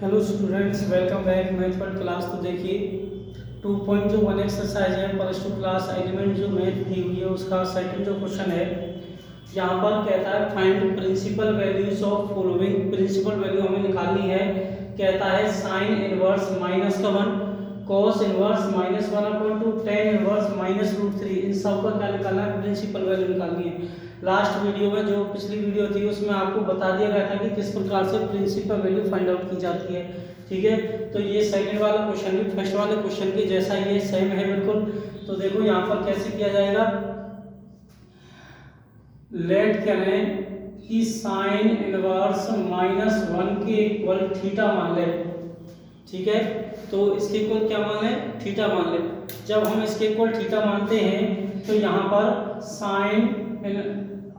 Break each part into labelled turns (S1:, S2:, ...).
S1: Hello students, welcome back math पर class. तो देखिए 2.1 एक्सरसाइज है प्लस 2 क्लास एलिमेंट जो मैथ दी हुई है उसका सेकंड जो क्वेश्चन है यहाँ पर कहता है find principal values of following. Principal value हमें निकालनी है। कहता है साइन इनवर्स माइनस का 1, cos inverse minus 1/2, tan inverse minus root 3। इन सब का क्या निकालना है? प्रिंसिपल वैल्यू निकालनी है। लास्ट वीडियो में जो पिछली वीडियो थी उसमें आपको बता दिया गया था कि किस प्रकार से प्रिंसिपल वैल्यू फाइंड आउट की जाती है। ठीक है, तो ये सेकंड वाला क्वेश्चन भी फर्स्ट वाले क्वेश्चन के जैसा ये सेम है बिल्कुल। तो देखो यहाँ पर कैसे किया जाएगा। लेट क्या है कि साइन इनवर्स माइनस 1 के इक्वल थीटा मान ले। ठीक है, तो इसके इक्वल क्या मान ले? थीटा मान ले। जब हम इसके इक्वल थीटा मानते हैं तो यहाँ पर साइन,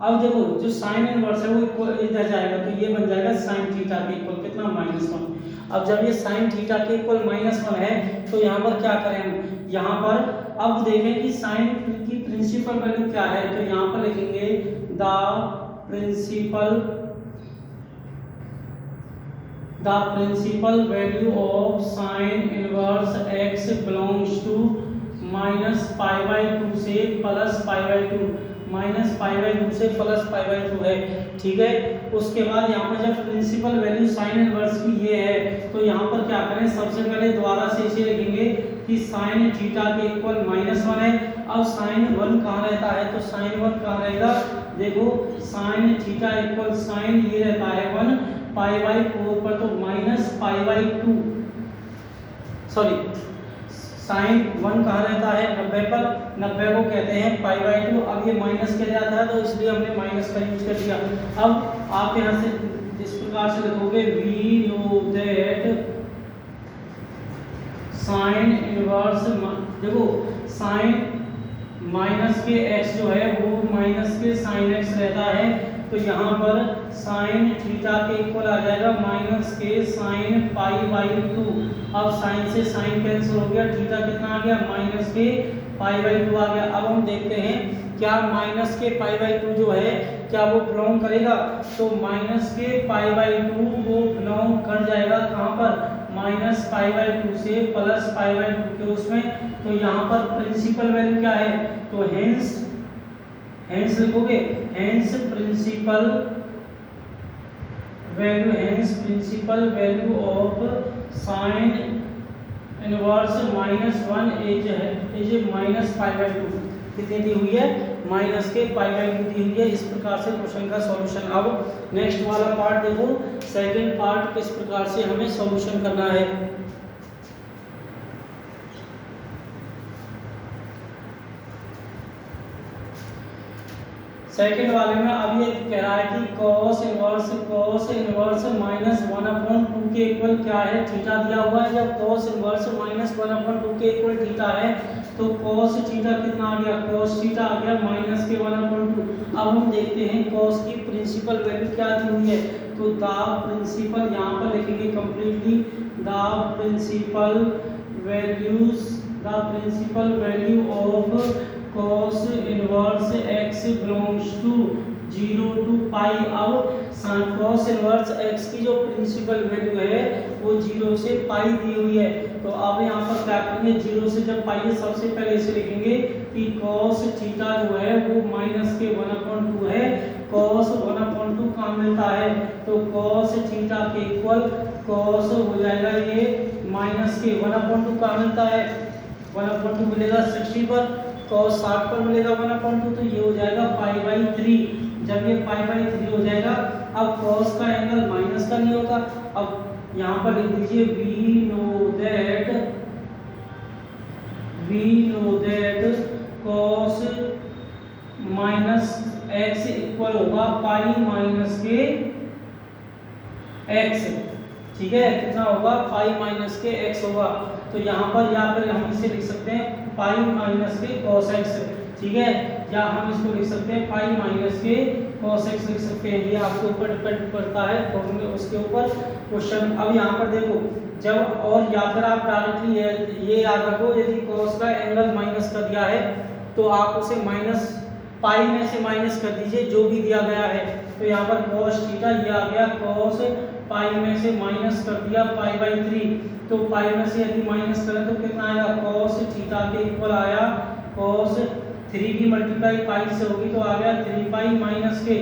S1: अब देखो जो साइन इनवर्स है वो इक्वल इधर जाएगा तो ये बन जाएगा साइन थीटा के इक्वल कितना? -1। अब जब ये साइन थीटा के इक्वल -1 है तो यहाँ पर क्या करें हम? यहाँ पर अब देखें कि साइन की प्रिंसिपल वैल्यू क्या है। तो यहाँ पर लिखेंगे the principal value of sine inverse x belongs to -π/2 से +π/2, -π/2 से +π/2 है। ठीक है, उसके बाद यहाँ पर जब प्रिंसिपल वैल्यू साइन इनवर्स की ये है तो यहाँ पर क्या करें? सबसे पहले दोबारा से इसे लिखेंगे कि साइन थीटा के इक्वल -1 है। अब साइन 1 कहाँ रहता है? तो साइन 1 कहाँ रहेगा? देखो साइन थीटा इक्वल साइन ये रहता है 1 π/4 पर, तो -π/2 सॉरी साइन 1 कहाँ रहता है? 90 पर। 90 को कहते हैं π/2। अब ये माइनस के जाता है तो इसलिए हमने माइनस का यूज कर दिया। अब आप यहाँ से इस प्रकार से लिखोगे we know that sine inverse, देखो साइन माइनस के x जो है वो माइनस के साइन x रहता है। तो यहाँ पर साइन थीटा के इक्वल आ जाएगा माइनस के साइन π/2। अब साइन से साइन कैंसिल हो गया, थीटा कितना आ गया? माइनस के π/2 आ गया। अब हम देखते हैं क्या माइनस के π/2 जो है क्या वो बिलोंग करेगा? तो माइनस के π/2 वो बिलोंग कर जाएगा कहाँ पर? -π/2 से +π/2 के उसमें। तो यहाँ पर प्रिंसिपल वैल्यू क्या है? तो हेंस लिखोगे hence principal value of sine inverse -1 is -π/2। कितनी दी हुई है? माइनस के π/2 दी हुई है। इस प्रकार से क्वेश्चन का सॉल्यूशन। अब नेक्स्ट वाला पार्ट देखो, सेकंड पार्ट किस प्रकार से हमें सॉल्यूशन करना है। सेकंड वाले में अब ये कह रहा है कि cos इनवर्स -1/2 के इक्वल क्या है? थीटा दिया हुआ है। जब cos इनवर्स -1/2 के इक्वल थीटा है तो cos थीटा कितना आ गया? cos थीटा आ गया -1/2। अब हम देखते हैं cos की प्रिंसिपल वैल्यू क्या दी हुई है। तो द प्रिंसिपल, यहाँ पर लिखेंगे completely the principal value of cos inverse x belongs to 0 to π। अब cos इनवर्स x की जो प्रिंसिपल वैल्यू है वो 0 से π दी हुई है। तो अब यहाँ पर क्या करेंगे? 0 से जब π है सबसे पहले इसे लिखेंगे कि cos थीटा जो है वो माइनस के 1/2 है। cos 1/2 कहाँ मिलता है? तो cos थीटा के इक्वल cos हो जाएगा ये माइनस के 1/2 कहाँ मिलता है? 1/2 मिलेगा 60 पर, cos 60 पर मिलेगा 1/2, तो ये हो जाएगा π/3। जब ये π/3 हो जाएगा, अब cos का एंगल माइनस का नहीं होता। अब यहाँ पर लिख दीजिए we know that cos -x equal होगा π - के x। ठीक है, कितना होगा? π - के x होगा। तो यहाँ पर या फिर हम इसे लिख सकते हैं π - के cos x। ठीक है, या हम इसको लिख सकते हैं π - के cos x लिख सकते हैं। ये आपके ऊपर डिपेंड करता है फॉर्मूले उसके ऊपर क्वेश्चन। अब यहाँ पर देखो जब, और या फिर आप डायरेक्टली ये याद रखो, यदि cos का एंगल माइनस कर दिया है तो आप उसे माइनस पाई में से माइनस कर दीजिए जो भी दिया गया है। तो यहाँ पर cos थीटा ये आ गया cos पाई में से माइनस कर दिया पाई/3, तो पाई में से यदि माइनस करें तो कितना आएगा, cos थीटा के इक्वल आया cos 3 की मल्टीप्लाई पाई से होगी तो आ गया 3 पाई माइनस के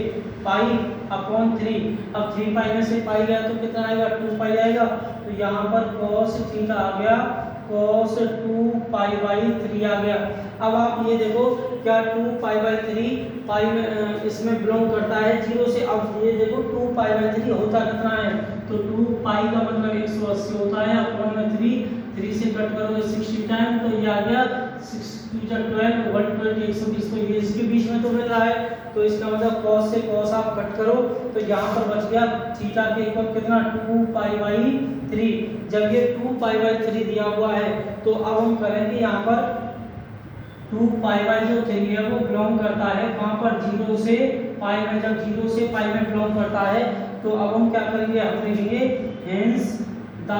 S1: पाई अपॉन 3। अब 3 पाई में से पाई गया तो कितना आएगा, 2 पाई आएगा, तो यहाँ पर cos थीटा आ गया cos 2 पाई/3 आ गया। अब आप ये देखो क्या 2 पाई/3 पाई में इसमें बिलोंग करता है 0 से। अब ये देखो 2 पाई/3 होता कितना है, तो 2 पाई का मतलब 180 होता है अपॉन में 3 से कट करोगे 60 टाइम, तो ये आ गया 6 2 12 120 120, तो ये इसके बीच में तो मिल रहा है, तो इसका मतलब cos से cos आप कट करो तो यहाँ पर बच गया थीटा के इक्वल कितना 2 पाई/3। जब ये 2 पाई/3 दिया हुआ है तो अब हम करेंगे यहाँ पर 2 पाई/3 है वो बिलोंग करता है वहाँ पर 0 से पाई में, जब 0 से पाई में बिलोंग करता है तो अब हम क्या करेंगे, हम लिखेंगे हेंस द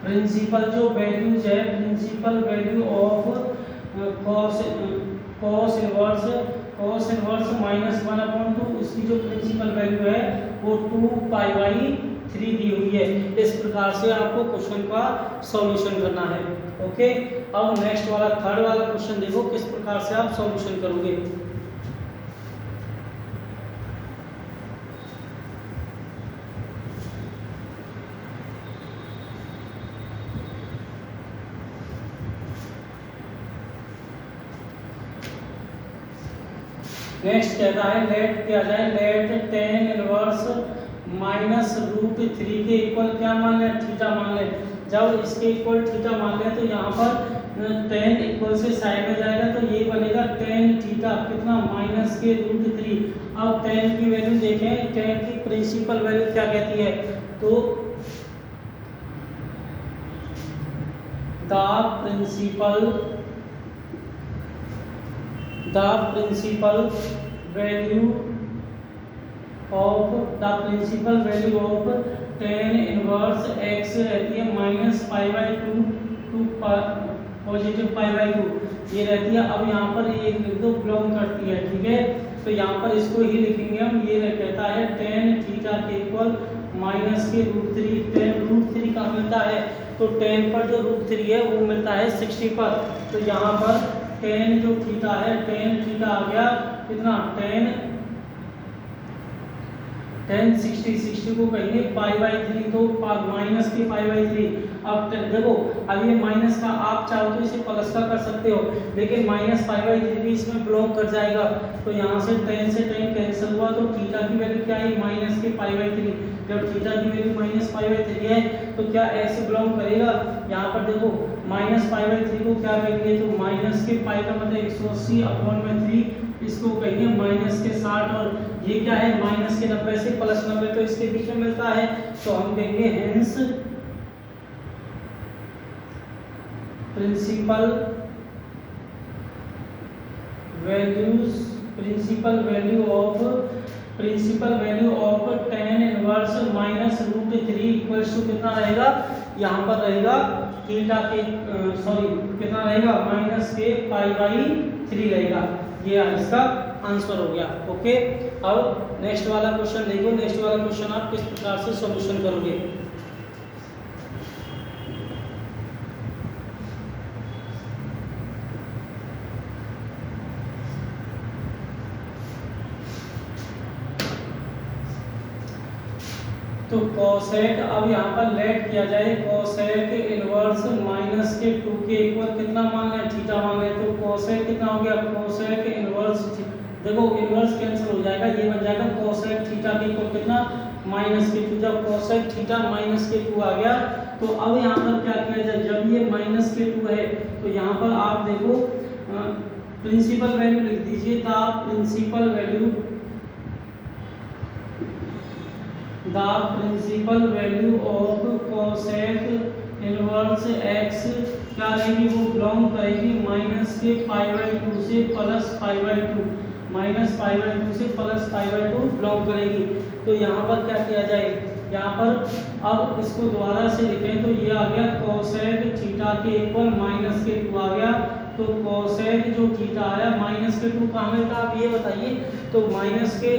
S1: प्रिंसिपल जो वैल्यूज है, principal value of cos inverse -1/2, उसकी जो प्रिंसिपल वैल्यू है वो 2 पाई/3 दी हुई है। इस प्रकार से आपको क्वेश्चन का सॉल्यूशन करना है। ओके, अब नेक्स्ट वाला थर्ड वाला क्वेश्चन देखो किस प्रकार से आप सॉल्यूशन करोगे। नेक्स्ट कहता है लेट किया जाए, लेट tan इनवर्स -√3 के इक्वल क्या मान लें, थीटा मान लें। जब इसके इक्वल थीटा मान लें तो यहाँ पर tan इक्वल से साइड में जाएगा तो ये बनेगा tan थीटा कितना -√3। अब tan की वैल्यू देखें, tan की प्रिंसिपल वैल्यू क्या कहती है, तो the principal value of tan inverse x रहती है -π/2 टू पॉजिटिव π/2 ये रहती है। अब यहाँ पर ये लिख दो बिलोंग करती है, ठीक है, तो यहाँ पर इसको ही लिखेंगे हम। ये कहता है tan थीटा के इक्वल -√3, tan √3 का मिलता है तो tan पर जो √3 है वो मिलता है 60 पर, तो यहाँ पर tan जो थीटा है, tan थीटा आ गया कितना, tan 60 को कहेंगे π/3, तो माइनस के π/3। अब देखो अब ये माइनस का आप चाहो तो इसे प्लस का कर सकते हो, लेकिन -π/3 भी इसमें बिलोंग कर जाएगा, तो यहाँ से tan कैंसिल हुआ तो थीटा की वैल्यू क्या है माइनस के π/3। जब थीटा की वैल्यू -π/3 है तो क्या x बिलोंग करेगा, यहाँ पर देखो -π/3 को क्या कहेंगे, तो माइनस के पाई का मतलब 180 अपॉन में 3, इसको कहेंगे माइनस के 60, और ये क्या है माइनस के 90 से प्लस 90, तो इसके बीच में मिलता है, तो हम कहेंगे hence principal value of tan inverse -√3 equals to कितना रहेगा, यहाँ पर रहेगा थीटा के कितना रहेगा माइनस के π/3 रहेगा। ये इसका आंसर हो गया। ओके, अब नेक्स्ट वाला क्वेश्चन देखो, नेक्स्ट वाला क्वेश्चन आप किस प्रकार से सॉल्यूशन करोगे। तो कोसेक, अब यहाँ पर लेट किया जाए कोसेक इनवर्स -2 के इक्वल कितना मान लें, थीटा मान लें, तो कोसेक कितना हो गया, कोसेक इनवर्स, देखो इनवर्स कैंसिल हो जाएगा, ये बन जाएगा कोसेक थीटा के इक्वल कितना -2। जब कोसेक थीटा -2 आ गया तो अब यहाँ पर क्या किया जाए, जब ये -2 है तो यहाँ पर आप देखो प्रिंसिपल वैल्यू लिख दीजिए, the principal value of cosec inverse x क्या रहेगी, वो बिलोंग करेगी माइनस के π/2 से प्लस π/2, -π/2 से प्लस π/2 बिलोंग करेगी। तो यहाँ पर क्या किया जाए, यहाँ पर अब इसको दोबारा से लिखें तो ये आ गया कोसेक थीटा के इक्वल -2 आ गया, तो कोसेक जो थीटा आया माइनस के 2 कहाँ मिलता आप ये बताइए। तो माइनस के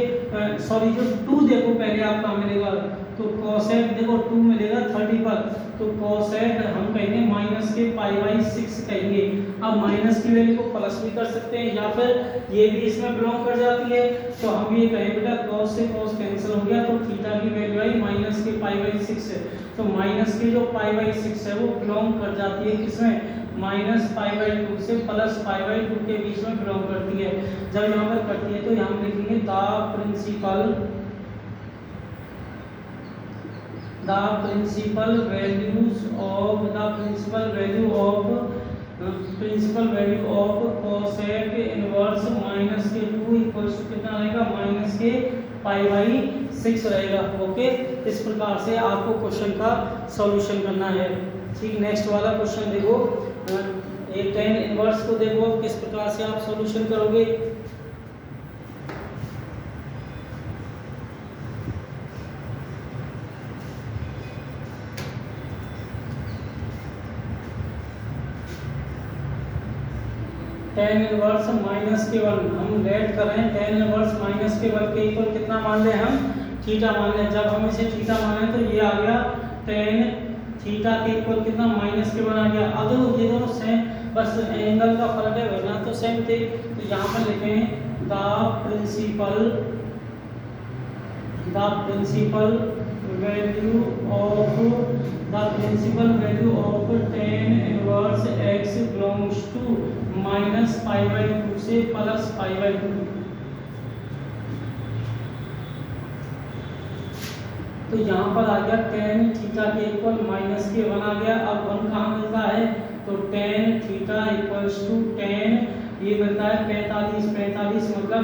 S1: सॉरी जो 2 देखो पहले आप कहाँ मिलेगा, तो कोसेक देखो 2 मिलेगा 30 पर, तो कोसेक हम कहेंगे माइनस के π/6 कहेंगे। अब माइनस की वैल्यू को प्लस भी कर सकते हैं या फिर ये भी इसमें बिलोंग कर जाती है, तो हम ये कहें बेटा कॉस से कॉस कैंसिल हो गया, तो थीटा की वैल्यू आई माइनस के π/6 है। तो माइनस की जो π/6 है वो बिलोंग कर जाती है किसमें, माइनस π/2 से प्लस π/2 के बीच में बिलोंग करती है। जब यहाँ पर करती है तो यहाँ लिखेंगे the principal value of cosec inverse minus के 2 इक्वल्स टू कितना रहेगा, माइनस के π/6 रहेगा। ओके, इस प्रकार से आपको क्वेश्चन का सॉल्यूशन करना है। ठीक, नेक्स्ट वाला क्वेश्चन देखो, एक tan इनवर्स को देखो किस प्रकार से आप सॉल्यूशन करोगे। tan इनवर्स माइनस के 1 हम लेट कर रहे हैं, tan इनवर्स माइनस के 1 के इक्वल कितना मान ले हम, थीटा मान ले। जब हम इसे थीटा माने तो ये आ गया tan थीटा के इक्वल कितना, माइनस के 1 आ गया। अब देखो ये दोनों सेम, बस एंगल का फर्क है, वरना तो सेम थे। तो यहाँ पर लिखें the principal value of tan inverse x belongs to minus π/2 से प्लस π/2। तो यहाँ पर आ गया tan थीटा के इक्वल माइनस के 1 आ गया। अब 1 कहाँ मिलता है, तो tan theta equals to tan ये मिलता है 45 मतलब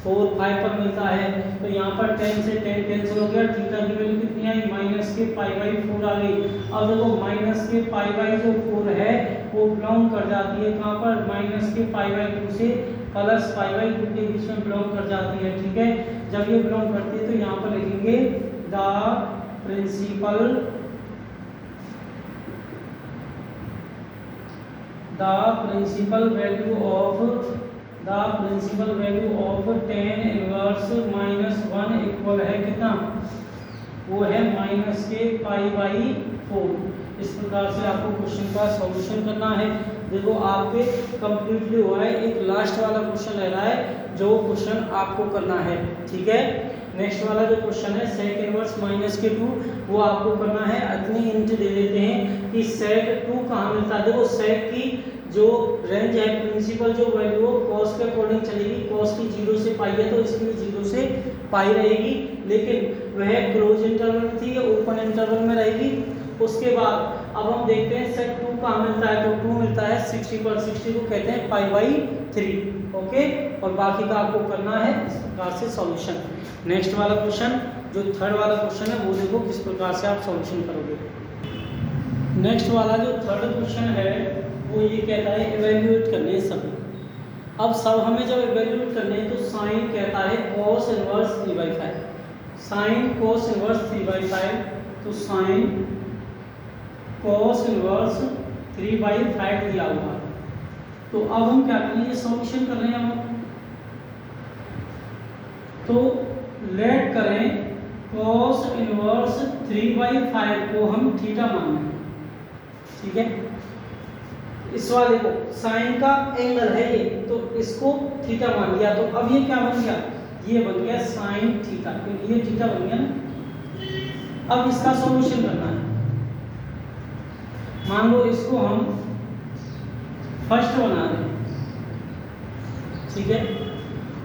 S1: 45 पर मिलता है। तो यहाँ पर tan से tan कैंसिल हो गया, थीटा की वैल्यू कितनी आई, माइनस के π/4 आ गई। अब देखो माइनस के π/4 है वो बिलोंग कर जाती है कहाँ पर, माइनस के π/2 से प्लस π/2 के बीच में बिलोंग कर जाती है। ठीक है, जब ये बिलोंग करती है तो यहाँ पर लिखेंगे the principal value of tan inverse -1 equal है कितना, वो है माइनस के π/4। इस प्रकार से आपको क्वेश्चन का सॉल्यूशन करना है। देखो आपके कंप्लीटली हुआ है, एक लास्ट वाला क्वेश्चन रह रहा है जो क्वेश्चन आपको करना है। ठीक है, नेक्स्ट वाला जो क्वेश्चन है sec इनवर्स माइनस के 2 वो आपको करना है। इतनी इंट दे देते हैं कि sec 2 कहाँ मिलता है। देखो sec की जो रेंज है, प्रिंसिपल जो वैल्यू cos के अकॉर्डिंग चलेगी, cos की 0 से पाई है तो इसकी 0 से पाई रहेगी, लेकिन वह क्लोज इंटरवल में थी या ओपन इंटरवल में रहेगी। उसके बाद अब हम देखते हैं sec 2 कहाँ मिलता है, तो 2 मिलता है 60 पर, 60 को कहते हैं π/3। ओके, और बाकी का आपको करना है इस प्रकार से सॉल्यूशन। नेक्स्ट वाला क्वेश्चन जो थर्ड वाला क्वेश्चन है वो देखो किस प्रकार से आप सॉल्यूशन करोगे। नेक्स्ट वाला जो थर्ड क्वेश्चन है वो ये कहता है इवेल्युएट करने सभी। अब सब हमें जब इवेल्युएट करने हैं तो साइन कहता है cos inverse 3/5, sine cos inverse 3/5, तो साइन cos इनवर्स 3/5 दिया हुआ। तो अब हम क्या करेंगे, सॉल्यूशन कर रहे हैं हम। तो लेट करें cos इनवर्स 3/5 को हम थीटा मान लें। ठीक है, इस वाले को साइन का एंगल है ये, तो इसको थीटा मान लिया। तो अब ये क्या बन गया, ये बन गया साइन थीटा, क्योंकि ये थीटा बन गया ना। अब इसका सॉल्यूशन करना है। मान लो इसको हम फर्स्ट बना रहे हैं। ठीक है,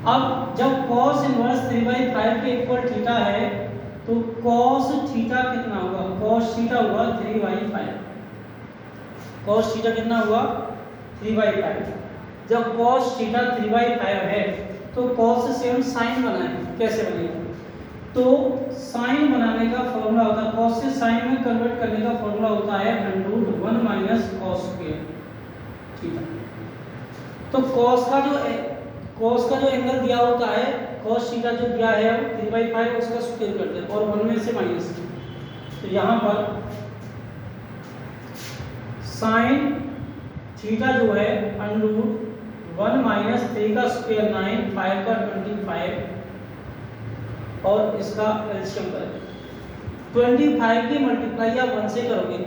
S1: अब जब cos इनवर्स 3/5 के इक्वल थीटा है तो cos थीटा कितना होगा, cos थीटा हुआ 3/5, cos थीटा कितना हुआ 3/5। जब cos थीटा 3/5 है तो cos से हम sin बनाएं, कैसे बनेगा, तो sin बनाने का फॉर्मूला होता है, cos से sin में कन्वर्ट करने का फॉर्मूला होता है √1 माइनस cos स्क्वायर थीटा। तो cos का जो एंगल दिया होता है, cos थीटा जो दिया है 3/5 उसका स्क्वायर करते हैं और 1 में से माइनस। तो यहाँ पर sin थीटा जो है √1 माइनस 3 का स्क्वायर 9, 5 का 25 और इसका एलसीएम करें। 25 की मल्टीप्लाई आप 1 से करोगे,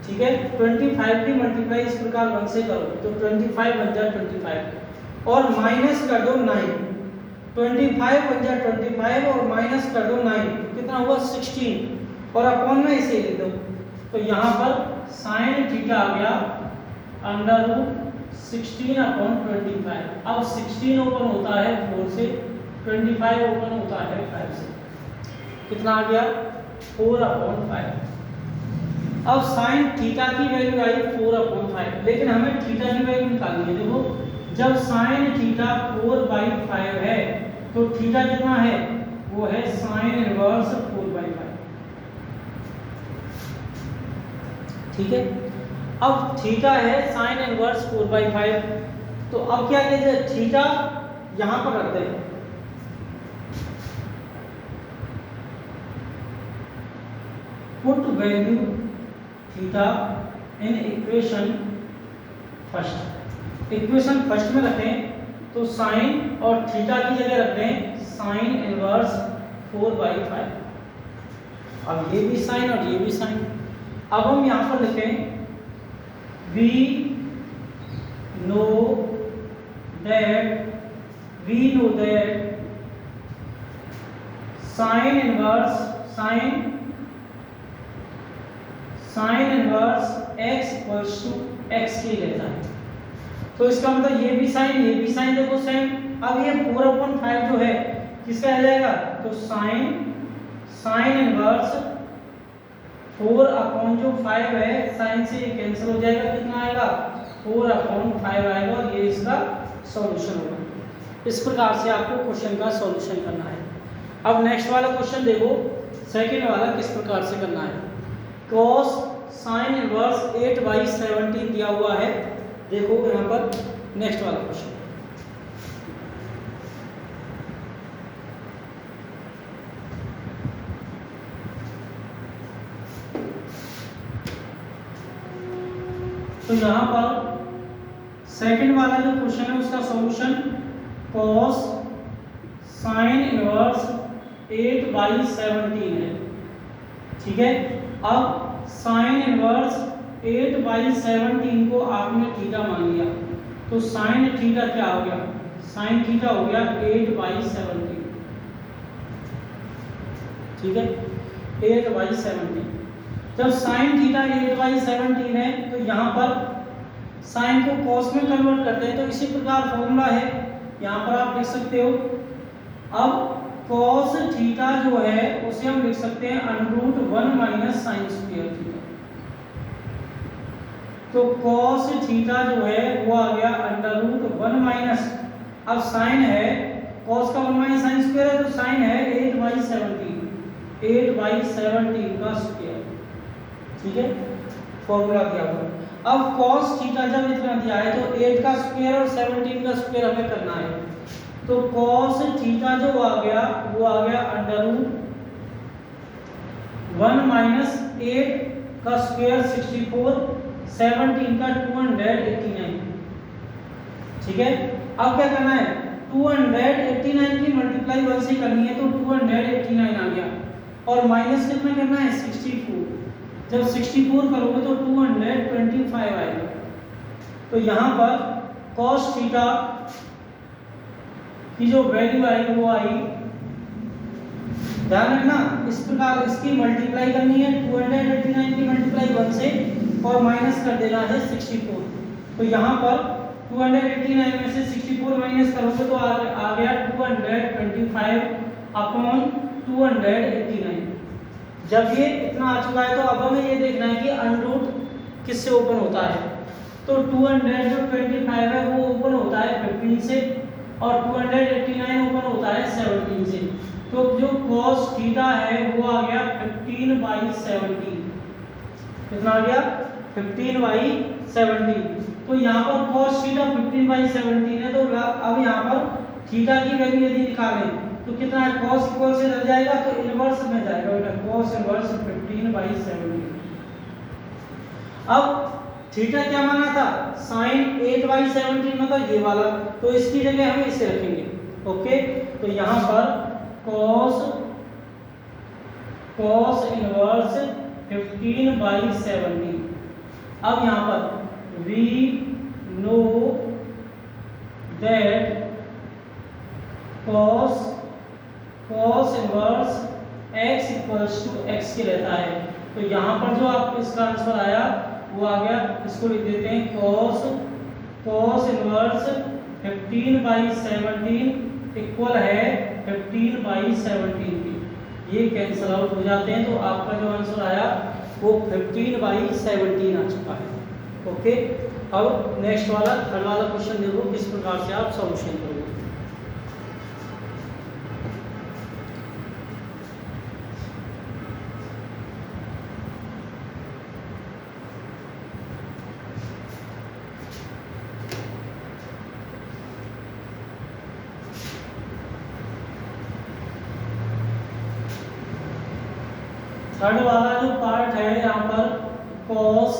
S1: ठीक है। 25 की मल्टीप्लाई इस प्रकार 1 से करो तो 25 बन जाए 25 और माइनस कर दो 9। 25 बन जाए 25 और माइनस कर दो 9 तो कितना हुआ 16 और अपॉन में इसे लिख दो। तो यहाँ पर साइन थीटा आ गया √16/25। अब 16 ओपन होता है 4 से, 25 ओपन होता है 5 से, कितना आ गया 4/5। अब साइन थीटा की वैल्यू आई 4/5, लेकिन हमें थीटा की वैल्यू निकालनी है। देखो जब साइन थीटा 4/5 है तो थीटा कितना है, वो है साइन इनवर्स 4/5, ठीक है। अब थीटा है साइन इनवर्स 4/5, तो अब क्या कीजिए थीटा यहां पर रखते हैं, put value theta in equation first. Equation first में रखें तो साइन और थीटा की जगह रख दें साइन इनवर्स 4/5। अब ये भी साइन और ये भी साइन। अब हम यहां पर लिखें we know that sin inverse x equals to x के रहता है। तो इसका मतलब ये भी साइन देखो सेम। अब ये 4/5 जो है किसका आ जाएगा, तो साइन इनवर्स 4/5 है, साइन से ये कैंसिल हो जाएगा, कितना आएगा 4/5 आएगा और ये इसका सॉल्यूशन होगा। इस प्रकार से आपको क्वेश्चन का सॉल्यूशन करना है। अब नेक्स्ट वाला क्वेश्चन देखो, सेकंड वाला किस प्रकार से करना है। cos साइन इनवर्स 8/17 दिया हुआ है। देखो यहाँ पर नेक्स्ट वाला क्वेश्चन, तो यहाँ पर सेकंड वाला जो क्वेश्चन है उसका सॉल्यूशन cos साइन इनवर्स 8/17 है, ठीक है। अब साइन इनवर्स 8/17 को आपने थीटा मान लिया, तो साइन थीटा क्या हो गया, साइन थीटा हो गया 8/17, ठीक है 8/17। जब साइन थीटा 8/17 है तो यहाँ पर साइन को कॉस में कन्वर्ट करते हैं, तो इसी प्रकार फॉर्मूला है, यहाँ पर आप लिख सकते हो। अब कॉस थीटा जो है उसे हम लिख सकते हैं √1 माइनस साइन स्क्वायर थीटा। तो कॉस थीटा जो है वो आ गया √1 माइनस, अब साइन है कॉस का 1 माइनस साइन स्क्वायर है, तो साइन है 8/17 का स्क्वायर, ठीक है फॉर्मूला दिया हुआ। अब cos थीटा जब इतना दिया है तो 8 का स्क्वायर और 17 का स्क्वायर हमें करना है, तो cos थीटा जो आ गया वो आ गया √1 माइनस 8 का स्क्वायर 64, 17 का 289, ठीक है। अब क्या करना है 289 की मल्टीप्लाई 1 से करनी है, तो 289 आ गया और माइनस कितना करना है 64। जब 64 करोगे तो 225 आएगा। तो यहाँ पर cos थीटा की जो वैल्यू आई वो आई, ध्यान रखना इस प्रकार इसकी मल्टीप्लाई करनी है, 289 की मल्टीप्लाई 1 से और माइनस कर देना है 64। तो यहाँ पर 289 में से 64 माइनस करोगे तो आ गया 225/289। जब ये इतना आ चुका है तो अब हमें ये देखना है कि अनरूट किससे ओपन होता है। तो 225 है वो ओपन होता है 15 से और 289 ओपन होता है 17 से। तो जो cos थीटा है वो आ गया 15/17, कितना आ गया 15/17। तो यहाँ पर cos थीटा 15/17 है, तो अब यहाँ पर थीटा की वैल्यू यदि निकालें तो कितना है, cos इक्वल से रह जाएगा तो इनवर्स में जाएगा बेटा, cos इनवर्स 15/17। अब थीटा क्या माना था, साइन 8/17 मतलब ये वाला, तो इसकी जगह हम इसे रखेंगे। ओके, तो यहाँ पर cos इनवर्स 15/17। अब यहाँ पर we know that cos inverse x equals to x के रहता है। तो यहाँ पर जो आप इसका आंसर आया वो आ गया, इसको लिख देते हैं cos इनवर्स 15/17 इक्वल है 15/17 की। ये कैंसिल आउट हो जाते हैं, तो आपका जो आंसर आया वो 15/17 आ चुका है। ओके, अब नेक्स्ट वाला थर्ड वाला क्वेश्चन देखो किस प्रकार से आप सॉल्यूशन करोगे। थर्ड वाला जो पार्ट है यहाँ पर cos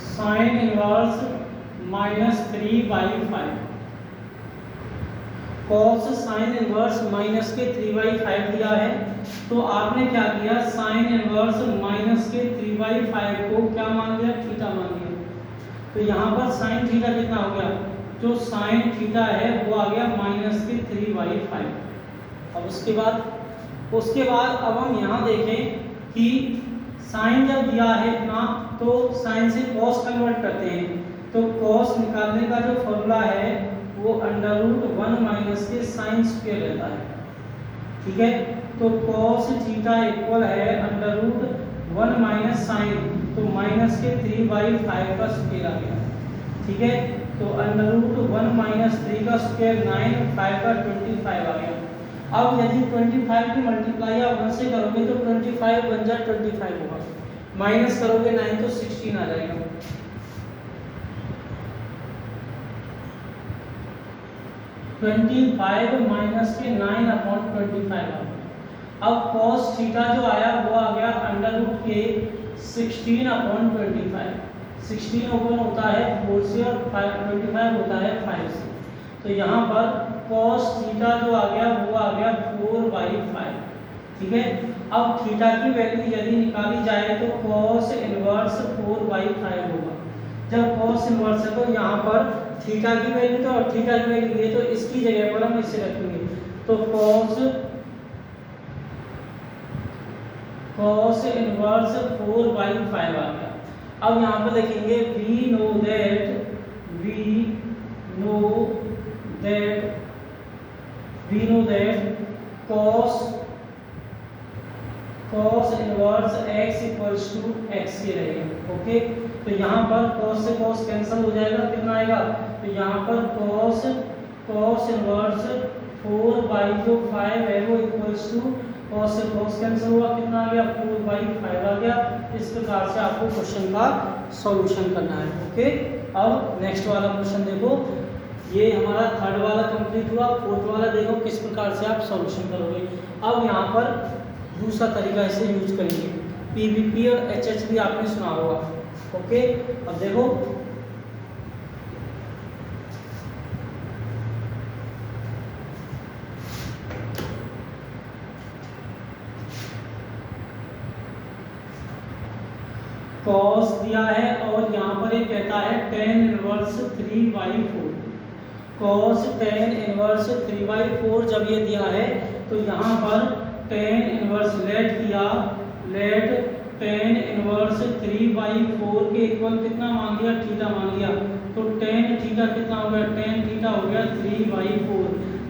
S1: sin inverse -3/5। cos sin inverse minus के 3/5 दिया है, तो आपने क्या किया, sin इनवर्स माइनस के 3/5 को क्या मान लिया, थीटा मान लिया। तो यहाँ पर sin थीटा कितना हो गया, जो sin थीटा है वो आ गया -3/5। अब उसके बाद अब हम यहाँ देखें कि साइन जब दिया है इतना, तो साइन से कॉस कन्वर्ट करते हैं। तो कॉस निकालने का जो फॉर्मूला है वो √1 माइनस के साइन स्क्वायर रहता है। ठीक है, तो cos थीटा इक्वल है √1 माइनस साइन, तो माइनस के 3/5 का स्क्वायर आ गया। ठीक है, तो √1 माइनस 3 का स्क्वायर 9, 5 का 25 आ गया। अब यदि 25 की मल्टीप्लाई आप 1 से करोगे तो 25 बन जा 25 होगा, माइनस करोगे 9 तो 16 आ जाएगा। माइनस के 9/25 आ गया। अब cos थीटा जो आया वो आ गया √16/25। 16 ओपन होता है 4 से और 25 होता है 5 से, तो यहाँ पर cos थीटा जो आ गया वो आ गया 4/5। ठीक है, अब थीटा की वैल्यू यदि निकाली जाए तो cos इनवर्स 4/5 होगा। जब cos इनवर्स है तो यहाँ पर थीटा की वैल्यू तो थीटा की वैल्यू ये, तो इसकी जगह पर हम इसे रखेंगे, तो cos इनवर्स 4/5 आ गया। अब यहाँ पर लिखेंगे we know that cos inverse x equals to x के रहेगा। ओके, तो यहाँ पर cos से cos कैंसिल हो जाएगा, कितना आएगा, तो यहाँ पर cos इनवर्स 4/5 है वो इक्वल्स टू cos से cos कैंसिल हुआ, कितना आ गया 4/5 आ गया। इस प्रकार से आपको क्वेश्चन का सॉल्यूशन करना है। ओके, अब नेक्स्ट वाला क्वेश्चन देखो, ये हमारा थर्ड वाला कंप्लीट हुआ। फोर्थ वाला देखो किस प्रकार से आप सॉल्यूशन करोगे। अब यहाँ पर दूसरा तरीका इसे यूज करेंगे, पीवीपी और एचएचवी आपने सुना होगा। ओके, अब देखो cos दिया है और यहाँ पर ये कहता है tan inverse 3/4। cos tan inverse 3/4 जब ये दिया है तो यहाँ पर tan inverse let tan inverse 3/4 के इक्वल कितना मान लिया, थीटा मान लिया। तो tan थीटा कितना हो गया, tan थीटा हो गया 3/4।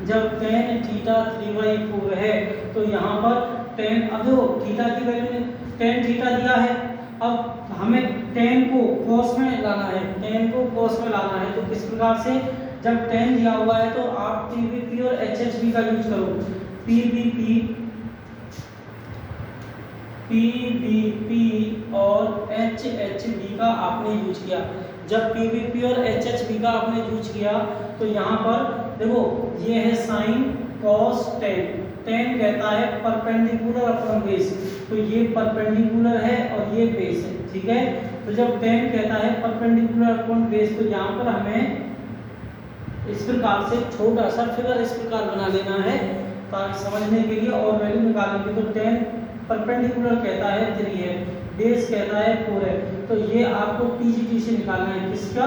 S1: जब tan थीटा 3/4 है तो यहाँ पर tan, अब देखो थीटा की वैल्यू tan थीटा दिया है, अब हमें tan को cos में लाना है, तो किस प्रकार से, जब tan दिया हुआ है तो आप पीवीपी और एचएचवी का यूज करो। पीवीपी और एचएचवी का आपने यूज किया। जब पीवीपी और एचएचवी का आपने यूज किया तो यहाँ पर देखो ये है साइन cos tan कहता है परपेंडिकुलर अपॉन बेस, तो ये परपेंडिकुलर है और ये बेस है। ठीक है, तो जब tan कहता है परपेंडिकुलर अपॉन बेस, तो यहाँ पर हमें इस प्रकार से छोटा सा फिगर इस प्रकार बना लेना है ताकि समझने के लिए, और वैल्यू निकालने के। तो tan परपेंडिकुलर कहता है 3 है, बेस कहता है 4 है, तो ये आपको पीजीटी से निकालना है। किसका?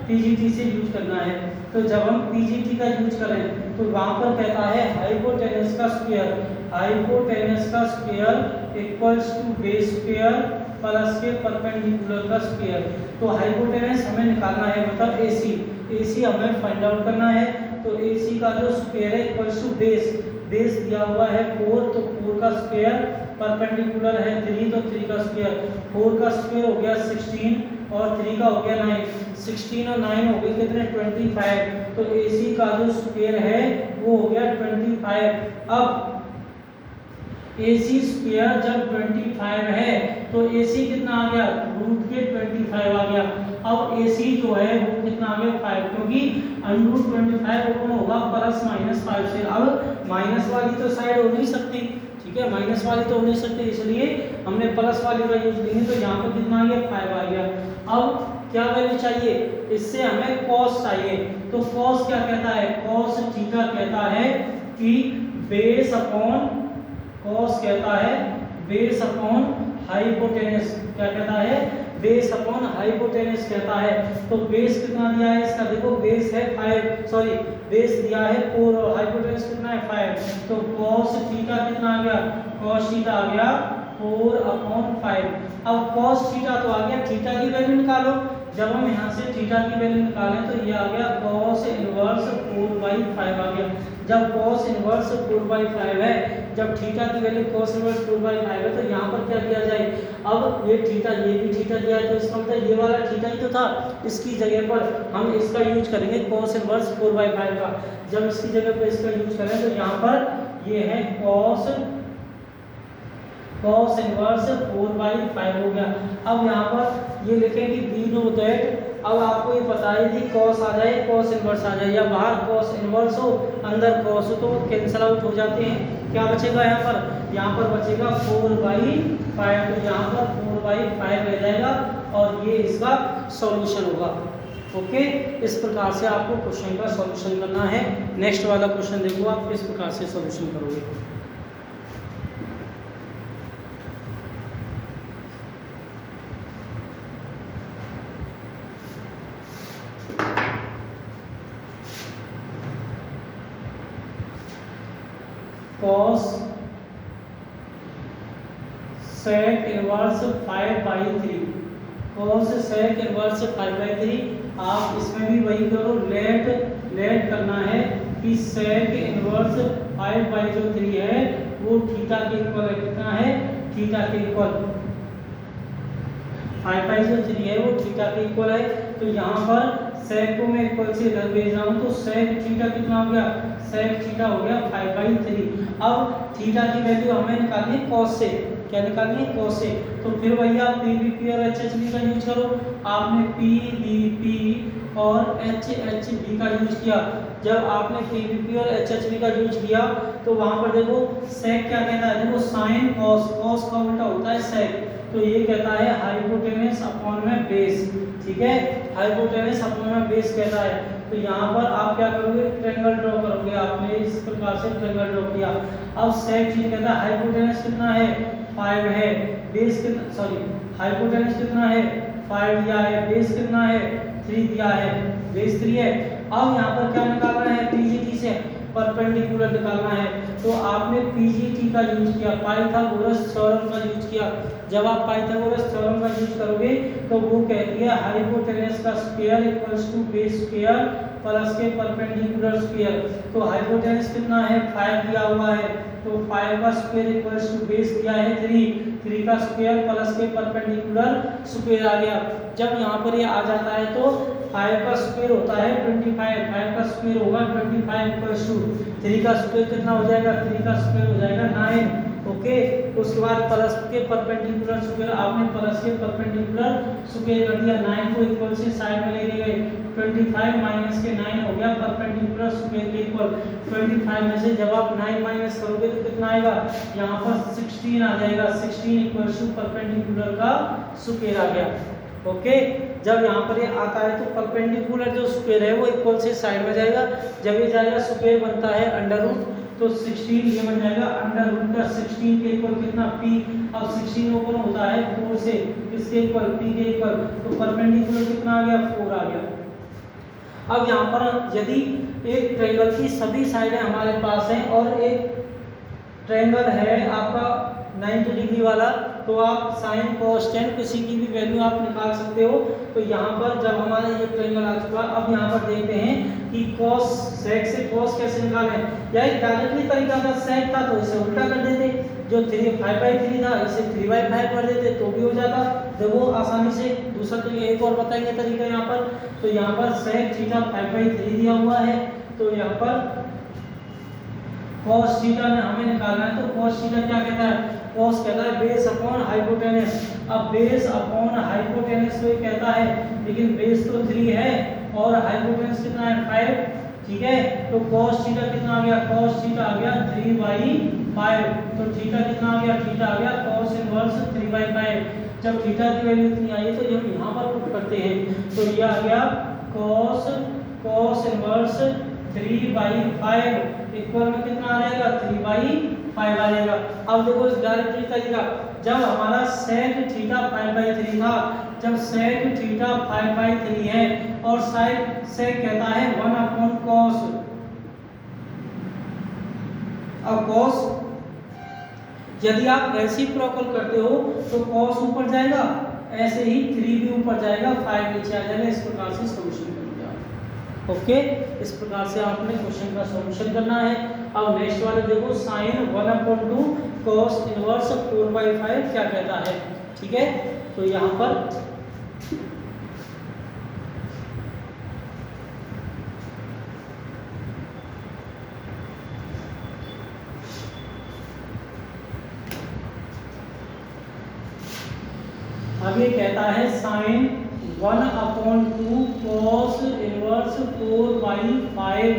S1: पीजीटी से यूज करना है। तो जब हम पीजीटी का यूज करें तो वहां पर कहता है हाइपोटेनस का स्क्वायर, हाइपोटेनस का square equals to base square plus के परपेंडिकुलर का स्क्वायर। तो हाइपोटेनस हमें निकालना है, मतलब एसी, एसी हमें फाइंड आउट करना है। तो एसी का जो स्क्वायर है इक्वल्स टू बेस, बेस दिया हुआ है 4, तो 4 का स्क्वायर, परपेंडिकुलर है 3, तो 3 का स्क्वायर, 4 का स्क्वायर हो गया 16 और 3 का हो गया 9, 16 और 9 हो गए कितने? 25। तो AC का जो स्क्वायर है वो हो गया 25। अब AC स्क्वायर जब 25 है तो AC कितना आ गया? रूट के 25 आ गया। अब AC जो है वो कितना आ गया? 5, क्योंकि अंडरूट 25 ओपन होगा प्लस माइनस 5 से। अब माइनस वाली तो साइड हो नहीं सकती, ठीक है, माइनस वाली तो हो नहीं सकती, इसलिए हमने प्लस वाली का यूज लेंगे। तो यहाँ पर कितना आ गया? 5 आ गया। अब क्या वैल्यू चाहिए? इससे हमें कॉस चाहिए। तो कॉस क्या कहता है? कॉस थीटा कहता है कि बेस अपॉन, कॉस कहता है बेस अपॉन हाइपोटेनस, क्या कहता है? बेस अपॉन हाइपोटेनस कहता है। तो बेस कितना दिया है इसका? देखो बेस है 5, सॉरी बेस दिया है 4 और हाइपोटेनस कितना है? 5। तो cos थीटा कितना आ गया? cos थीटा आ गया 4/5। अब cos थीटा तो आ गया, थीटा की वैल्यू निकालो। जब हम यहाँ से थीटा की वैल्यू निकालें तो ये आ गया cos इनवर्स 4/5 आ गया। जब cos इनवर्स 4/5 है, जब थीटा की वैल्यू cos इनवर्स 4/5 है, तो यहाँ पर क्या किया जाए? अब ये थीटा, ये भी थीटा दिया है, तो इसका मतलब ये वाला थीटा ही तो था, इसकी जगह पर हम इसका यूज करेंगे cos इनवर्स 4/5 का। जब इसकी जगह पर इसका यूज करें तो यहाँ पर ये है cos इनवर्स 4/5 हो गया। अब यहाँ पर ये लिखेंगे वी नो दैट, अब आपको ये पता है कि cos आ जाए, cos इनवर्स आ जाए, या बाहर cos इनवर्स हो अंदर cos हो, तो वो कैंसिल आउट हो जाते हैं। क्या बचेगा यहाँ पर? यहाँ पर बचेगा 4/5, तो यहाँ पर 4/5 रह जाएगा और ये इसका सॉल्यूशन होगा। ओके, इस प्रकार से आपको क्वेश्चन का सॉल्यूशन करना है। नेक्स्ट वाला क्वेश्चन देखो आप किस प्रकार से सॉल्यूशन करोगे। cos sec inverse 5/3, cos sec inverse 5/3। आप इसमें भी वही करो, लेट करना है कि sec इनवर्स 5/3 है वो थीटा के इक्वल है। कितना है? थीटा के इक्वल, 5/3 है वो थीटा के इक्वल है। तो यहाँ पर sec को मैं इक्वल से इधर भेज रहा हूँ, तो sec थीटा कितना हो गया? sec थीटा हो गया 5/3। अब थीटा की वैल्यू हमें निकालनी है cos से, क्या निकालनी है? cos से। तो फिर वही आप PVP और HHV का यूज करो। आपने PVP और HHV का यूज किया। जब आपने PVP और HHV का यूज किया तो वहां पर देखो sec क्या कहता है? देखो sin cos, cos का उल्टा होता है sec, तो ये कहता है हाइपोटेनस अपॉन में बेस, ठीक है, हाइपोटेनस अपॉन में बेस कहता है। तो यहाँ पर आप क्या करोगे? ट्रायंगल ड्रॉ करोगे। आपने इस प्रकार से ट्रायंगल ड्रॉ किया। अब sec चीज कहता है हाइपोटेनस कितना है? 5 है, बेस कितना, सॉरी हाइपोटेनस कितना है? 5 दिया है, बेस कितना है? 3 दिया है, बेस 3 है। अब यहाँ पर क्या निकालना है? पीजीटी से परपेंडिकुलर निकालना है। तो आपने पीजीटी का यूज किया, पाइथागोरस थ्योरम का यूज किया। जब आप पाइथागोरस थ्योरम का यूज करोगे तो वो कहती है हाइपोटेनस का square equals to base square plus के परपेंडिकुलर स्क्वायर। तो हाइपोटेनस कितना है? 5 दिया हुआ है, तो 5 का स्क्वायर इक्वल्स टू बेस दिया है 3 का स्क्वायर प्लस के परपेंडिकुलर स्क्वायर आ गया। जब यहाँ पर ये आ जाता है तो 5 का स्क्वायर होता है 25, 5 का स्क्वायर होगा 25 इक्वल्स टू 3 का स्क्वायर कितना हो जाएगा? 3 का स्क्वायर हो जाएगा 9। ओके, उसके बाद प्लस के परपेंडिकुलर स्क्वायर, आपने प्लस के परपेंडिकुलर स्क्वायर कर दिया, 9 को इक्वल से साइड में लेके गए, 25 माइनस के 9 हो गया परपेंडिकुलर स्क्वायर के इक्वल। 25 में से जब आप 9 माइनस करोगे तो कितना आएगा? यहाँ पर 16 आ जाएगा, 16 इक्वल्स टू परपेंडिकुलर का स्क्वायर आ गया। ओके। जब यहाँ पर ये आता है तो परपेंडिकुलर जो स्क्वायर है वो इक्वल से साइड में जाएगा। जब ये जाएगा स्क्वायर बनता है अंडर रूट, तो 16 ये बन जाएगा अंडर रूट का 16 के इक्वल कितना p। अब 16 ओपन होता है 4 से, किसके इक्वल p के इक्वल, तो परपेंडिकुलर कितना आ गया 4 आ गया। अब यहाँ पर यदि एक ट्रायंगल की सभी साइडें हमारे पास हैं और एक ट्रायंगल है आपका 90 डिग्री वाला, तो आप साइन कॉस टेन किसी की भी वैल्यू आप निकाल सकते हो। तो यहाँ पर जब हमारे ये ट्रायंगल आ चुका, अब यहाँ पर देखते हैं कि कॉस सेक से कॉस कैसे निकालें। या एक डायरेक्टली तरीका था, सेक था तो इसे उल्टा कर देते, जो 5/3 था इसे 3/5 कर देते तो भी हो जाता। देखो आसानी से दूसरा तरीका एक और बताएंगे तरीका यहाँ पर। तो यहाँ पर सेक थीटा 5/3 दिया हुआ है, तो यहाँ पर cos थीटा ने हमें निकालना है। तो cos थीटा क्या कहता है, cos कहता है बेस अपॉन हाइपोटेनस। अब बेस अपॉन हाइपोटेनस तो ये कहता है, लेकिन बेस तो 3 है और हाइपोटेनस कितना है 5, ठीक है। तो cos थीटा कितना आ गया, cos थीटा आ गया 3/5। तो थीटा कितना आ गया, थीटा आ गया cos इनवर्स 3/5। जब थीटा की वैल्यू इतनी आई तो हम यहाँ पर पुट करते हैं, तो ये आ गया cos इनवर्स 3/5 इक्वल में कितना आ जाएगा 3/5 आ जाएगा। अब देखो इस डायरेक्टली तरीका, जब हमारा सेक थीटा 5/3 था, जब सेक थीटा 5/3 है और सेक कहता है 1/cos। अब cos यदि आप रेसिप्रोकल करते हो तो cos ऊपर जाएगा, ऐसे ही 3 भी ऊपर जाएगा, 5 नीचे आ जाएगा। इस प्रकार से सॉल्यूशन ओके। इस प्रकार से आपने क्वेश्चन का सॉल्यूशन करना है। अब नेक्स्ट वाले देखो, साइन 1/2 cos इनवर्स 4/5 क्या कहता है, ठीक है। तो यहाँ पर अब ये कहता है साइन 1/2 cos इनवर्स 4/5।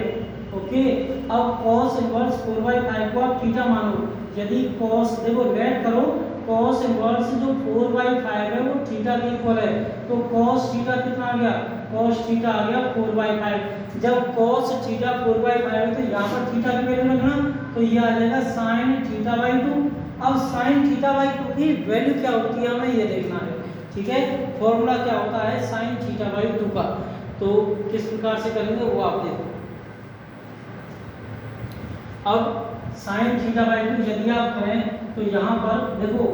S1: ओके। अब cos इनवर्स 4/5 को आप थीटा मानो। यदि cos, देखो लेट करो, cos इनवर्स जो 4/5 है वो थीटा के इक्वल है, तो cos थीटा कितना आ गया, cos थीटा आ गया 4/5। जब cos थीटा 4/5 है तो यहाँ पर थीटा की वैल्यू रखना, तो ये आ जाएगा sin θ/2। अब sin θ/2 की वैल्यू क्या होती है हमें ये देखना है, ठीक है। फॉर्मूला क्या होता है sin θ/2 का, तो किस प्रकार से करेंगे वो आप देखो। अब sin θ/2 यदि आप करें तो यहाँ पर देखो,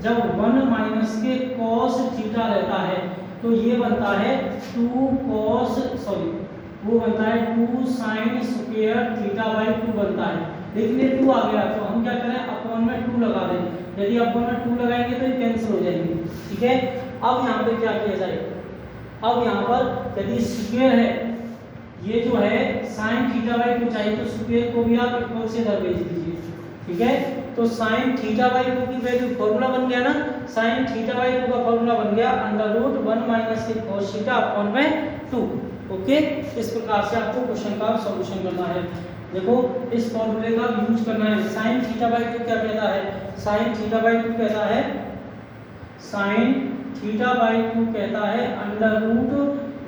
S1: जब 1 माइनस के cos थीटा रहता है तो ये बनता है 2 sin स्क्वायर θ/2 बनता है। लेकिन ये 2 आ गया तो हम क्या करें, अपॉन में 2 लगा दें। यदि अपॉन में 2 लगाएंगे तो ये कैंसिल हो जाएंगे, ठीक है। अब यहाँ पे क्या किया जाए, अब यहाँ पर यदि स्क्वायर है, ये जो है sin θ/2 चाहिए तो स्क्वायर को भी आप इक्वल से इधर भेज दीजिए, ठीक है। तो sin θ/2 की वैल्यू फॉर्मूला बन गया ना, sin θ/2 का फॉर्मूला बन गया √1 माइनस के cos θ अपॉन में 2। ओके। इस प्रकार से आपको क्वेश्चन का सॉल्यूशन करना है। देखो इस फॉर्मूले का यूज करना है। sin θ/2 क्या कहता है, sin θ/2 कहता है, sin θ/2 कहता है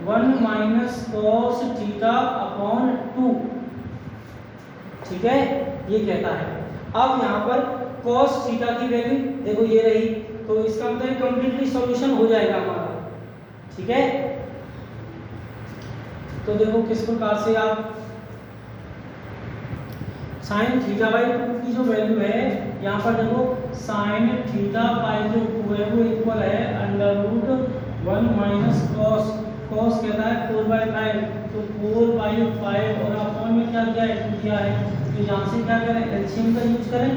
S1: √1 माइनस cos θ अपॉन 2, ठीक है, ये कहता है। अब यहाँ पर cos थीटा की वैल्यू देखो ये रही, तो इसका मतलब कंप्लीटली सॉल्यूशन हो जाएगा हमारा, ठीक है। तो देखो किस प्रकार से आप sin θ/2 की जो वैल्यू है, यहाँ पर देखो sin θ/2 जो है वो इक्वल है √1 माइनस cos कहता है 4/5, तो 4/5 और अपॉन में क्या दिया है 2 दिया है। तो यहाँ से क्या करें, एलसीएम का यूज करें,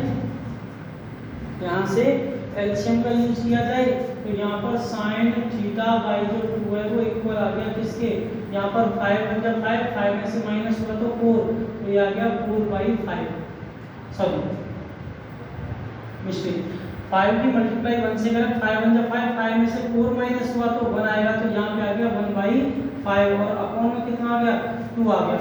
S1: यहाँ से एलसीएम का यूज किया जाए। तो यहाँ पर sin θ/2 जो 2 है वो इक्वल आ गया किसके, यहाँ पर 5 बन गया 5 में से माइनस हुआ तो 4, तो ये आ गया 4/5, सॉरी मिस्टेक, 5 की मल्टीप्लाई 1 से करें, 5 बन गया 5 में से 4 माइनस हुआ तो 1 आएगा, तो यहाँ पे आ गया 1/5 और अपॉन में कितना आ गया 2 आ गया।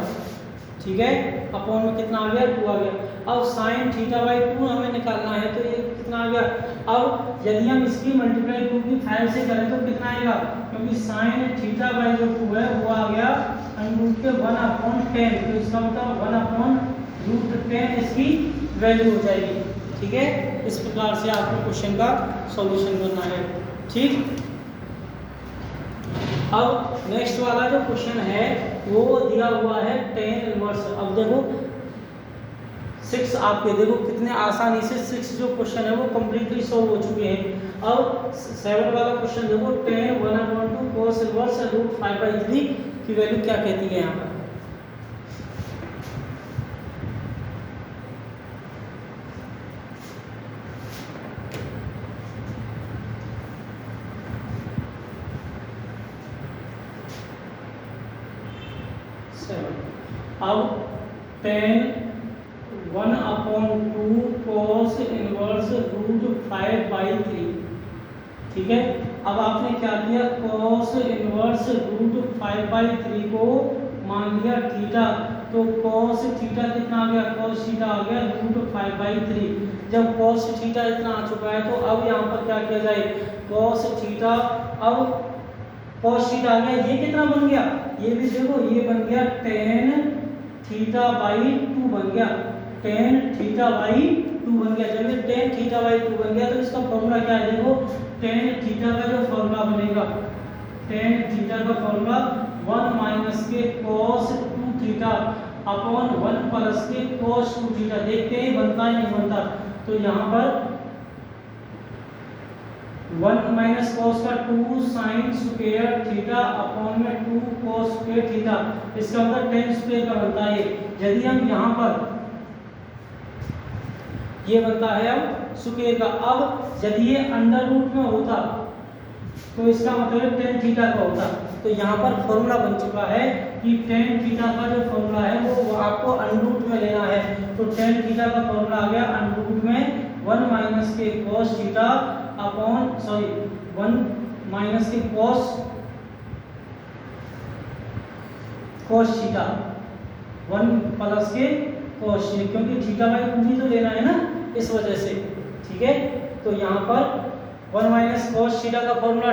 S1: ठीक है, अपॉन में कितना आ गया 2 आ गया। अब साइन थीटा बाई 2 हमें निकालना है, तो ये कितना आ गया। अब यदि हम इसकी मल्टीप्लाई 2 की 5 से करें तो कितना आएगा, क्योंकि साइन थीटा बाई जो 2 है वो आ गया √ के 1/10, तो इसका मतलब 1/√10 इसकी वैल्यू हो जाएगी। ठीक है, इस प्रकार से आपको क्वेश्चन का सॉल्यूशन करना है। ठीक, अब नेक्स्ट वाला जो क्वेश्चन है वो दिया हुआ है tan इनवर्स। अब देखो 6 आपके देखो कितने आसानी से 6 जो क्वेश्चन है वो कंप्लीटली सॉल्व हो चुके हैं। अब 7 वाला क्वेश्चन देखो tan 1/2 cos इनवर्स √5/3 की वैल्यू क्या कहती है यहाँ पर। अब tan 1/2 cos इनवर्स √5/3, ठीक है। अब आपने क्या किया, cos इनवर्स √5/3 को मान लिया थीटा, तो cos थीटा कितना आ गया, cos थीटा आ गया √5/3। जब cos थीटा इतना आ चुका है तो अब यहाँ पर क्या किया जाए, cos थीटा, अब cos थीटा आ गया, ये कितना बन गया, ये भी देखो ये बन गया tan θ/2 बन गया, tan θ/2 बन गया। जब ये tan θ/2 बन गया तो इसका फॉर्मूला क्या है, देखो tan थीटा का जो फॉर्मूला बनेगा, tan थीटा का फॉर्मूला 1 - के cos 2 थीटा अपॉन 1 + के cos 2 थीटा। देखते हैं बनता है नहीं बनता, तो यहाँ पर 1 - cos का 2 sin स्क्वायर थीटा अपॉन में 2 cos स्क्वायर थीटा, इसका मतलब tan स्क्वायर का बनता है। यदि हम यहाँ पर ये बनता है अब स्क्वायर का, अब यदि ये √ में होता तो इसका मतलब tan थीटा का होता। तो यहाँ पर फॉर्मूला बन चुका है कि tan थीटा का जो फॉर्मूला है वो आपको √ में लेना है। तो tan थीटा का फॉर्मूला आ गया √ में 1 - के cos थीटा अपॉन 1 - के cos थीटा 1 + के cos, क्योंकि θ/2 भी तो लेना है ना, इस वजह से। ठीक है, तो यहाँ पर 1 - cos थीटा का formula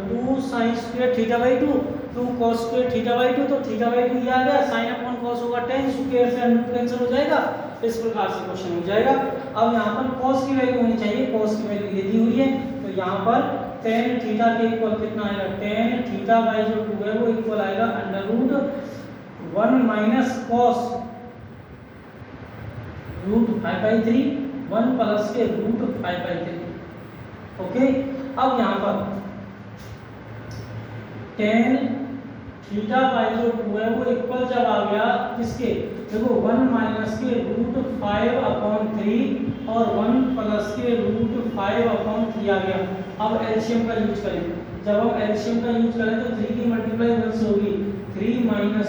S1: 2 sin square θ/2, 2 cos square θ/2, तो θ/2 ये आ गया, sin अपॉन cos होगा tan स्क्वायर से √ कैंसिल हो जाएगा। इस प्रकार से क्वेश्चन हो जाएगा। अब यहाँ पर cos की वैल्यू होनी चाहिए, cos की वैल्यू ये दी हुई है, तो यहाँ पर tan थीटा के इक्वल कितना आएगा, tan θ/2 है वो इक्वल आएगा √1 - cos √5/3 1 + के √5/3। ओके, अब यहाँ पर tan θ/2 है वो इक्वल जब आ गया किसके, देखो 1 - के √5/3 और 1 + के √5/3 आ गया। अब एलसीएम का यूज करें, जब हम एलसीएम का यूज करें तो 3 की मल्टीप्लाई 1 से होगी, 3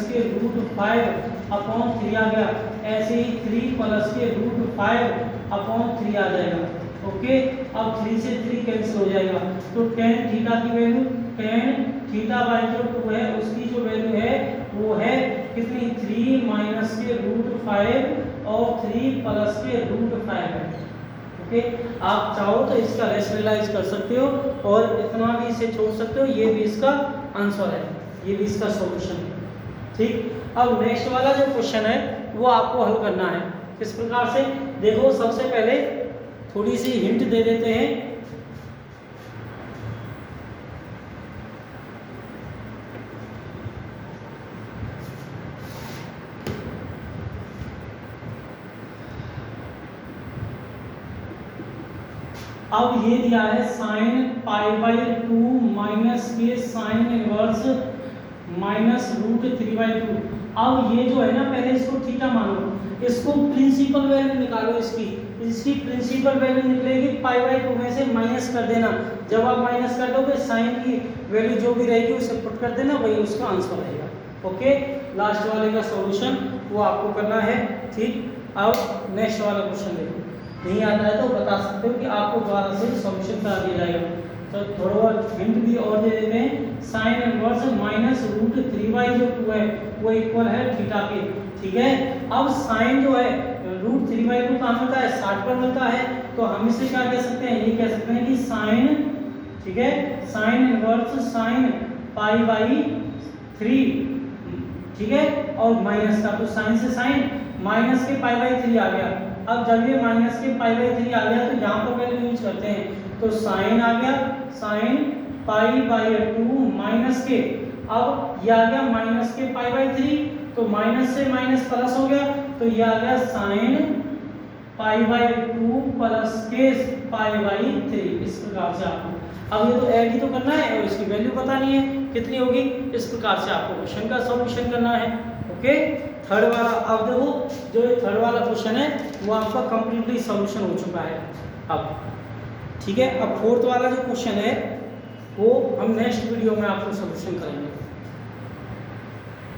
S1: - के √5/3 आ गया, ऐसे ही 3 + के √5/3 आ जाएगा। ओके, अब 3 से 3 कैंसिल हो जाएगा, तो tan थीटा की वैल्यू, tan θ/2 है उसकी जो वैल्यू है वो है कितनी, 3 - के √5 और 3 + के √5 है। ओके, आप चाहो तो इसका रैशनलाइज कर सकते हो और इतना भी इसे छोड़ सकते हो, ये भी इसका आंसर है, ये भी इसका सॉल्यूशन है। ठीक, अब नेक्स्ट वाला जो क्वेश्चन है वो आपको हल करना है। किस प्रकार से, देखो सबसे पहले थोड़ी सी हिंट दे देते हैं। अब ये दिया है sin π/2 माइनस के sin इनवर्स -√3/2। अब ये जो है ना, पहले इसको थीटा मानो, इसको प्रिंसिपल वैल्यू निकालो, इसकी प्रिंसिपल वैल्यू निकलेगी π/2 में से माइनस कर देना। जब आप माइनस कर दोगे साइन की वैल्यू जो भी रहेगी उसे पुट कर देना, वही उसका आंसर रहेगा। ओके, लास्ट वाले का सॉल्यूशन वो आपको करना है। ठीक, अब नेक्स्ट वाला क्वेश्चन देखो, नहीं आता है तो बता सकते हो कि आपको दोबारा से सॉल्यूशन करा दिया जाएगा। तो थोड़ा बहुत हिंट भी और दे देते हैं, साइन इनवर्स -√3/2 है वो इक्वल है थीटा के। ठीक है। अब साइन जो है √3/2 कहाँ मिलता है, 60 पर मिलता है, तो हम इसे क्या कह सकते हैं, ये कह सकते हैं कि साइन, ठीक है, साइन इनवर्स साइन π/3, ठीक है, और माइनस का, तो साइन से साइन माइनस के π/3 आ गया। अब जब ये माइनस के π/3 आ गया तो यहाँ पर वैल्यू यूज करते हैं, तो साइन आ गया साइन π/2 माइनस के, अब ये आ गया माइनस के π/3, तो माइनस से माइनस प्लस हो गया, तो ये आ गया साइन π/2 प्लस के π/3। इस प्रकार से आपको अब ये तो ऐड ही तो करना है और इसकी वैल्यू बतानी है कितनी होगी, इस प्रकार से आपको क्वेश्चन का सॉल्यूशन करना है। ओके, थर्ड वाला, अब देखो जो ये थर्ड वाला क्वेश्चन है वो आपका कंप्लीटली सॉल्यूशन हो चुका है अब, ठीक है। अब फोर्थ वाला जो क्वेश्चन है वो हम नेक्स्ट वीडियो में आपको सॉल्यूशन करेंगे।